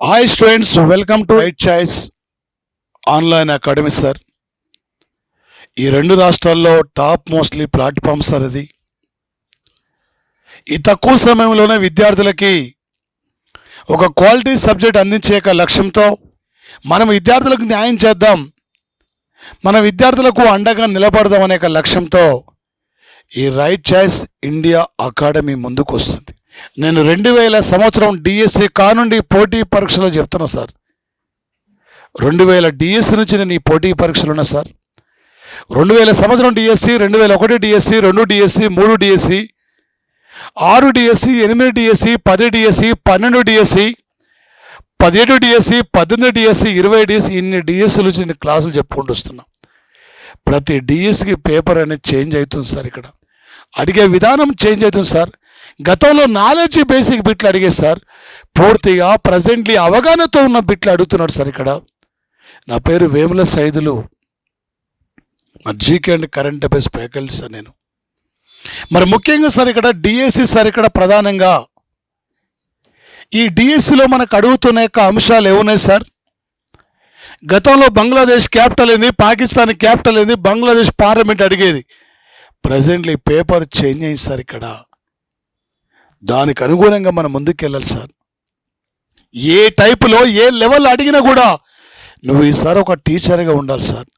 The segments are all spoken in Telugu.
Hi students, welcome to right choice online academy sir. ఈ రెండు రాష్ట్రాల్లో టాప్ మోస్ట్లీ ప్లాట్ఫామ్ సార్ ఇది. ఈ తక్కువ సమయంలోనే విద్యార్థులకి ఒక క్వాలిటీ సబ్జెక్ట్ అందించే లక్ష్యంతో మనం విద్యార్థులకు న్యాయం చేద్దాం, మన విద్యార్థులకు అండగా నిలబడదాం అనే లక్ష్యంతో ఈ రైట్ చాయిస్ ఇండియా అకాడమీ ముందుకు వస్తుంది. నేను 2000 సంవత్సరం డిఎస్సి కానుండి పోటీ పరీక్షలో చెప్తున్నా సార్. 2000 డిఎస్సి నుంచి నేను ఈ పోటీ పరీక్షలు ఉన్నా సార్. 2000 సంవత్సరం DSC, 2001 DSC, 2 DSC, 3 DSC, 6 DSC, 8 DSC, 10 DSC, 12 DSC, 17 DSC, 18 DSC, 20 DSC, ఇన్ని డిఎస్సి నుంచి నేను క్లాసులు చెప్పుకుంటూ వస్తున్నా. ప్రతి డిఎస్సికి పేపర్ అనేది చేంజ్ అవుతుంది సార్. ఇక్కడ అడిగే విధానం చేంజ్ అవుతుంది సార్. గతంలో నాలెడ్జ్ బేసిక్ బిట్లు అడిగే సార్, పూర్తిగా ప్రజెంట్లీ అవగాహనతో ఉన్న బిట్లు అడుగుతున్నాడు సార్. ఇక్కడ నా పేరు Vemula Saidulu, GK and current affairs faculty sir నేను. మరి ముఖ్యంగా సార్ ఇక్కడ డిఎస్సి సార్, ఇక్కడ ప్రధానంగా ఈ డిఎస్సిలో మనకు అడుగుతున్న యొక్క అంశాలు ఏమున్నాయి సార్? గతంలో బంగ్లాదేశ్ క్యాపిటల్ ఏంది, పాకిస్తాన్ క్యాపిటల్ ఏంది, బంగ్లాదేశ్ పార్లమెంట్ అడిగేది. ప్రజెంట్లీ పేపర్ చేంజ్ అయింది సార్. ఇక్కడ దానికి అనుగుణంగా మనం ముందుకు వెళ్ళాలి సార్. ఏ టైపులో ఏ లెవెల్ అడిగినా కూడా నువ్వు ఈసారి ఒక టీచర్గా ఉండాలి సార్.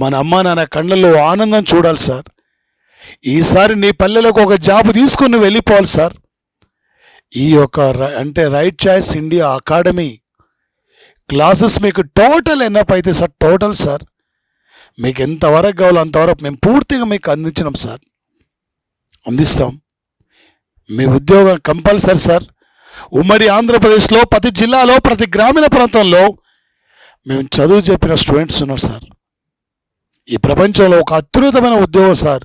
మన అమ్మ నాన్న కళ్ళల్లో ఆనందం చూడాలి సార్. ఈసారి నీ పల్లెలకు ఒక జాబ్ తీసుకుని నువ్వు వెళ్ళిపోవాలి సార్. ఈ యొక్క అంటే right choice India academy classes మీకు టోటల్ ఎన్నప్ అయితే సార్, టోటల్ సార్ మీకు ఎంతవరకు కావాలో అంతవరకు మేము పూర్తిగా మీకు అందించినాం సార్, అందిస్తాం. మీ ఉద్యోగం కంపల్సరీ సార్. ఉమ్మడి ఆంధ్రప్రదేశ్లో ప్రతి జిల్లాలో ప్రతి గ్రామీణ ప్రాంతంలో మేము చదువు చెప్పిన స్టూడెంట్స్ ఉన్నారు సార్. ఈ ప్రపంచంలో ఒక అద్భుతమైన ఉద్యోగం సార్,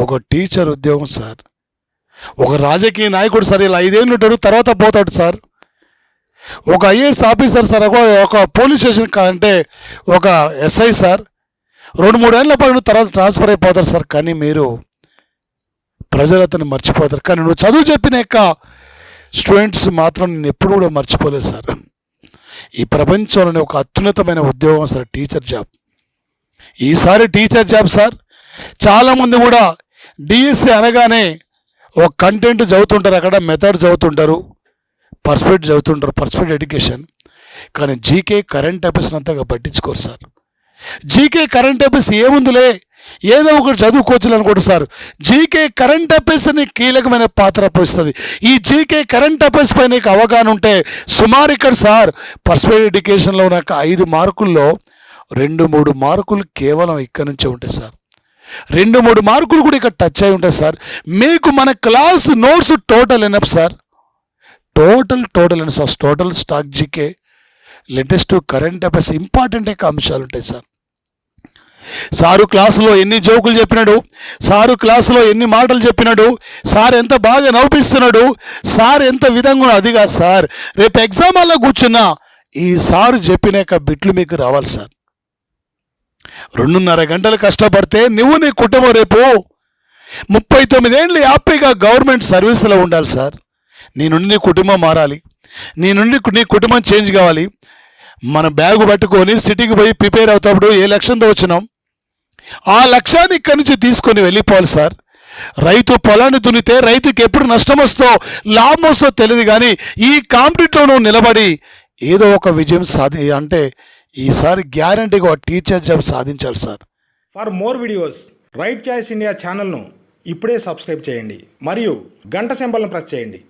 ఒక టీచర్ ఉద్యోగం సార్. ఒక రాజకీయ నాయకుడు సార్ ఇలా 5 ఏళ్ళు ఉంటాడు, తర్వాత పోతాడు సార్. ఒక ఐఏఎస్ ఆఫీసర్ సార్, ఒక పోలీస్ స్టేషన్ అంటే ఒక ఎస్ఐ సార్ 2-3 ఏళ్ళ పాటు తర్వాత ట్రాన్స్ఫర్ అయిపోతారు సార్. కానీ మీరు ప్రజలు అతను మర్చిపోతారు. కానీ నువ్వు చదువు చెప్పిన యొక్క స్టూడెంట్స్ మాత్రం నేను ఎప్పుడు కూడా మర్చిపోలేదు సార్. ఈ ప్రపంచంలోనే ఒక అత్యున్నతమైన ఉద్యోగం సార్ టీచర్ జాబ్. ఈసారి టీచర్ జాబ్ సార్. చాలామంది కూడా డిఎస్సి అనగానే ఒక కంటెంట్ చదువుతుంటారు, అక్కడ మెథడ్ చదువుతుంటారు, పర్స్పెక్ట్ చదువుతుంటారు, పర్స్పెక్ట్ ఎడ్యుకేషన్. కానీ జీకే కరెంట్ అఫైర్స్ అంతగా పట్టించుకోరు సార్. జీకే కరెంట్ అఫైర్స్ ఏముందిలే, ఏదో ఒకటి చదువుకోవచ్చు అనుకుంటారు సార్. జీకే కరెంట్ అఫైర్స్ అని కీలకమైన పాత్ర పోస్తుంది. ఈ జీకే కరెంట్ అఫైర్స్ పై నీకు అవగాహన ఉంటే సుమారు ఇక్కడ సార్ పర్స్పెక్ట్ ఎడ్యుకేషన్లో ఉన్న 5 మార్కుల్లో 2-3 మార్కులు కేవలం ఇక్కడ నుంచే ఉంటాయి సార్. 2-3 మార్కులు కూడా ఇక్కడ టచ్ అయి ఉంటాయి సార్. మీకు మన class notes total enough sir. Total అని sir. Total stock GK, latest current affairs important యొక్క అంశాలు ఉంటాయి సార్. సారు క్లాసులో ఎన్ని జోకులు చెప్పినాడు, సారు క్లాసులో ఎన్ని మాటలు చెప్పినాడు, సార్ ఎంత బాగా నవ్విస్తున్నాడు, సార్ ఎంత విధంగా అదిగా సార్. రేపు ఎగ్జామ్ అలా కూర్చున్నా ఈ సారు చెప్పిన యొక్క బిట్లు మీకు రావాలి సార్. 2.5 గంటలు కష్టపడితే నువ్వు నీ కుటుంబం రేపు 39 ఏళ్ళు హ్యాపీగా గవర్నమెంట్ సర్వీసులో ఉండాలి సార్. నీ నుండి నీ కుటుంబం మారాలి, నీ నుండి నీ కుటుంబం చేంజ్ కావాలి. మన బ్యాగు పట్టుకొని సిటీకి పోయి ప్రిపేర్ అవుతాప్పుడు ఏ లక్ష్యంతో వచ్చినాం ఆ లక్ష్యాన్ని ఇక్కడి నుంచి తీసుకొని వెళ్ళిపోవాలి సార్. రైతు పొలాన్ని దున్నితే రైతుకి ఎప్పుడు నష్టం వస్తో లాభం వస్తో తెలియదు, కానీ ఈ కాంపిటీట్లో నువ్వు నిలబడి ఏదో ఒక విజయం అంటే ఈసారి గ్యారంటీగా ఒక టీచర్ జాబ్ సాధించాలి sir. For more videos right choice India ఛానల్ను ఇప్పుడే సబ్స్క్రైబ్ చేయండి మరియు గంట సింబల్ను ప్రెస్ చేయండి.